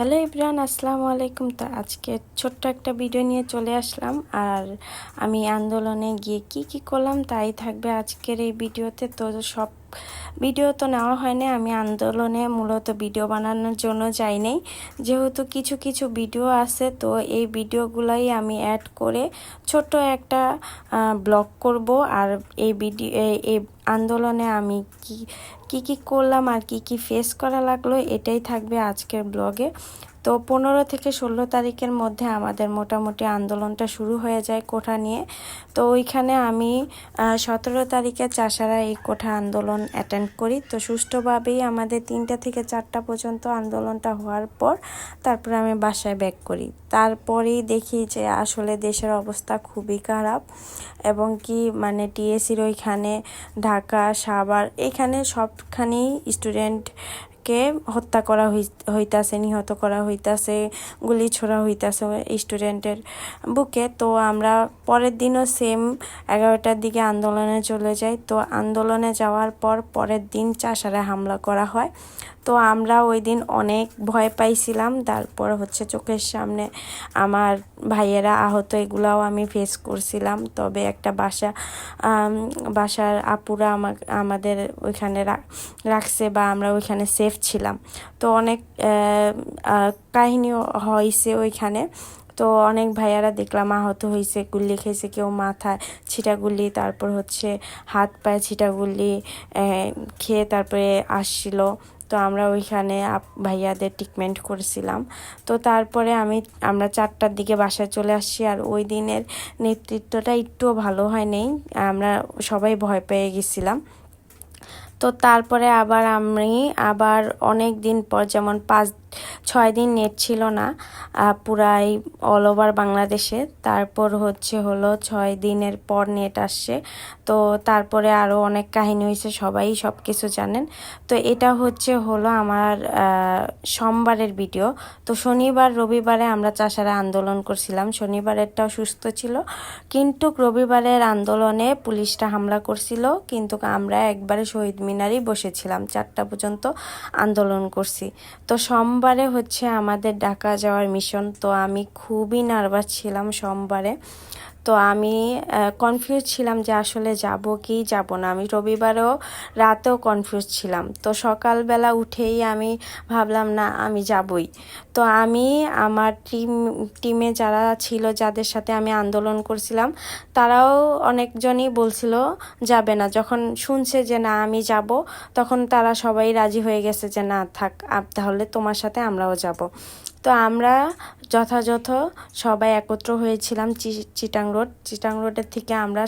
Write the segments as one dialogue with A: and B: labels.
A: Hello Ibran, আসসালামু আলাইকুম। তো আজকে ছোট্ট একটা ভিডিও নিয়ে চলে আসলাম, আর আমি আন্দোলনে গিয়ে কি করলাম তাই থাকবে আজকের এই ভিডিওতে। তো সব ভিডিও তো নেওয়া হয়নি, আমি আন্দোলনে মূলত ভিডিও বানানোর জন্য যাইনি, যেহেতু কিছু কিছু ভিডিও আছে, তো এই ভিডিওগুলাই আমি অ্যাড করে ছোট্ট একটা ব্লগ করব। আর এই ভিডিও এই আন্দোলনে আমি কি করলাম আর কি ফেস করা লাগলো এটাই থাকবে আজকের ব্লগে। তো 15 থেকে 16 তারিখের মধ্যে আমাদের মোটামুটি আন্দোলনটা শুরু হয়ে যায় কোঠা নিয়ে। তো ওইখানে আমি 17 তারিখে চাষারা এই কোঠা আন্দোলন অ্যাটেন্ড করি। তো সুষ্ঠুভাবেই আমাদের 3টা থেকে 4টা পর্যন্ত আন্দোলনটা হওয়ার পর তারপরে আমি বাসায় ব্যাক করি। তারপরেই দেখি যে আসলে দেশের অবস্থা খুবই খারাপ, এবং কি মানে টিএসির ওইখানে ঢাকা, সাভার এখানে সবখানেই স্টুডেন্টকে হত্যা করা হইতাছে, নিহত করা হইতাছে, গুলি ছোড়া হইতাছে স্টুডেন্টের বুকে। তো আমরা পরের দিনও সেম 11টার দিকে আন্দোলনে চলে যাই। তো আন্দোলনে যাওয়ার পর পরের দিন চাষারা হামলা করা হয়। তো আমরা ওই দিন অনেক ভয় পাইছিলাম। তারপর চোখের সামনে আমার ভাইয়েরা আহত, এগুলাও আমি ফেস করছিলাম। তবে একটা বাসার আপুরা আমাদের ওইখানে রাখছে, বা আমরা ওইখানে সেফ ছিলাম। তো অনেক কাহিনী হয়েছে ওইখানে। তো অনেক ভাইয়ারা দেখলাম আহত হয়েছে, গুল্লি খেয়েছে, কেউ মাথায় ছিটাগুলি, তারপর হাত পায়ে ছিটাগুলি খেয়ে তারপরে আসছিল। তো আমরা ওইখানে ভাইয়াদের ট্রিটমেন্ট করেছিলাম। তো তারপরে আমরা 4টার দিকে বাসায় চলে আসছি। আর ওই দিনের নেতৃত্বটা একটুও ভালো হয় নাই, আমরা সবাই ভয় পেয়ে গেছিলাম। তো তারপরে আবার অনেক দিন পর, যেমন 5-6 দিন নেট ছিল না পুরাই অল ওভার বাংলাদেশে। তারপর হলো 6 দিনের পর নেট আসছে। তো তারপরে আরও অনেক কাহিনী হয়েছে, সবাই সব কিছু জানেন। তো এটা হলো আমার সোমবারের ভিডিও। তো শনিবার রবিবারে আমরা চাষারা আন্দোলন করছিলাম। শনিবারেরটাও সুস্থ ছিল, কিন্তু রবিবারের আন্দোলনে পুলিশটা হামলা করছিল। কিন্তু আমরা একবারে শহীদ মিনারেই বসেছিলাম, 4টা পর্যন্ত আন্দোলন করছি। তো সোমবারে আমাদের ঢাকা যাওয়ার মিশন। তো আমি খুবই নার্ভাস ছিলাম সোমবারে। তো আমি কনফিউজ ছিলাম যে আসলে যাব কি যাব না। আমি রবিবারেও রাতেও কনফিউজ ছিলাম। তো সকালবেলা উঠেই আমি ভাবলাম না, আমি যাবই। তো আমি আমার টিমে যারা ছিল, যাদের সাথে আমি আন্দোলন করছিলাম, তারাও অনেকজনই বলছিল যাবে না। যখন শুনছে যে না আমি যাব, তখন তারা সবাই রাজি হয়ে গেছে যে না থাক, তাহলে তোমার সাথে আমরাও যাব। তো আমরা যথাযথ সবাই একত্র হয়েছিলাম চিটাং রোডের থেকে আমরা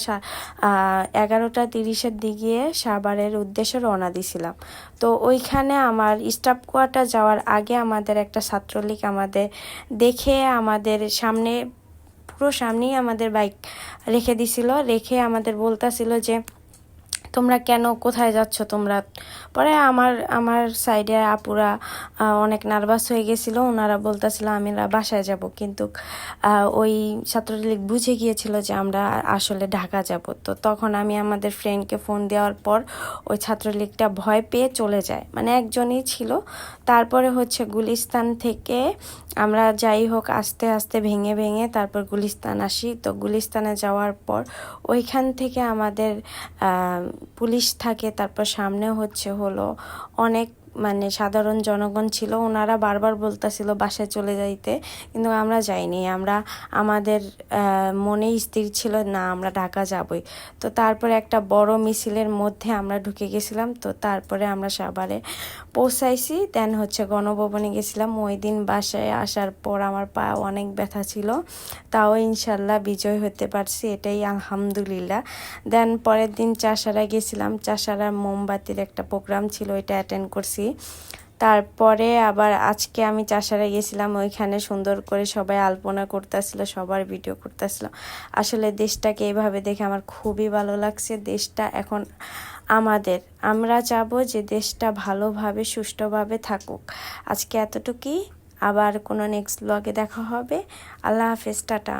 A: 11:30 দিকে সাভারের উদ্দেশ্যে রওনা দিছিলাম। তো ওইখানে আমার স্টাফ কোয়ার্টার যাওয়ার আগে আমাদের একটা ছাত্রলীগ আমাদের দেখে আমাদের পুরো সামনেই আমাদের বাইক রেখে দিছিল, রেখে আমাদের বলতাছিল যে তোমরা কেন, কোথায় যাচ্ছ তোমরা। পরে আমার সাইডে আপুরা অনেক নার্ভাস হয়ে গেছিল, ওনারা বলতেছিল আমরা বাসায় যাব। কিন্তু ওই ছাত্রলীগ বুঝে গিয়েছিল যে আমরা আসলে ঢাকা যাব। তো তখন আমি আমাদের ফ্রেন্ডকে ফোন দেওয়ার পর ওই ছাত্রলীগটা ভয় পেয়ে চলে যায়, মানে একজনই ছিল। তারপরে গুলিস্তান থেকে আমরা যাই হোক আস্তে আস্তে ভেঙে তারপর গুলিস্তান আসি। তো গুলিস্তানে যাওয়ার পর ওইখান থেকে আমাদের পুলিশ থাকে। তারপর সামনে হলো অনেক মানে সাধারণ জনগণ ছিল, ওনারা বারবার বলতেছিল বাসায় চলে যাইতে, কিন্তু আমরা যাইনি। আমাদের মনেই স্থির ছিল না, আমরা ঢাকা যাবই। তো তারপরে একটা বড় মিছিলের মধ্যে আমরা ঢুকে গেছিলাম। তো তারপরে আমরা সাভারে পৌঁছাইছি, দেন গণভবনে গেছিলাম। ওই দিন বাসায় আসার পর আমার পা অনেক ব্যথা ছিল, তাও ইনশাল্লাহ বিজয় হতে পারছি, এটাই আলহামদুলিল্লাহ। দেন পরের দিন চাষারা গেছিলাম, চাষারার মোমবাতির একটা প্রোগ্রাম ছিল, এটা অ্যাটেন্ড করছি। তারপরে আবার আজকে আমি চাষারা গেছিলাম, ওইখানে সুন্দর করে সবাই আলপনা করতেছিল, সবার ভিডিও করতেছিল। আসলে দেশটাকে এইভাবে দেখে আমার খুবই ভালো লাগছে। দেশটা এখন আমরা চাবো যে দেশটা ভালোভাবে সুষ্ঠুভাবে থাকুক। আজকে এতটুকুই, আবার কোনো নেক্সট ব্লগে দেখা হবে। আল্লাহ হাফেজ, টাটা।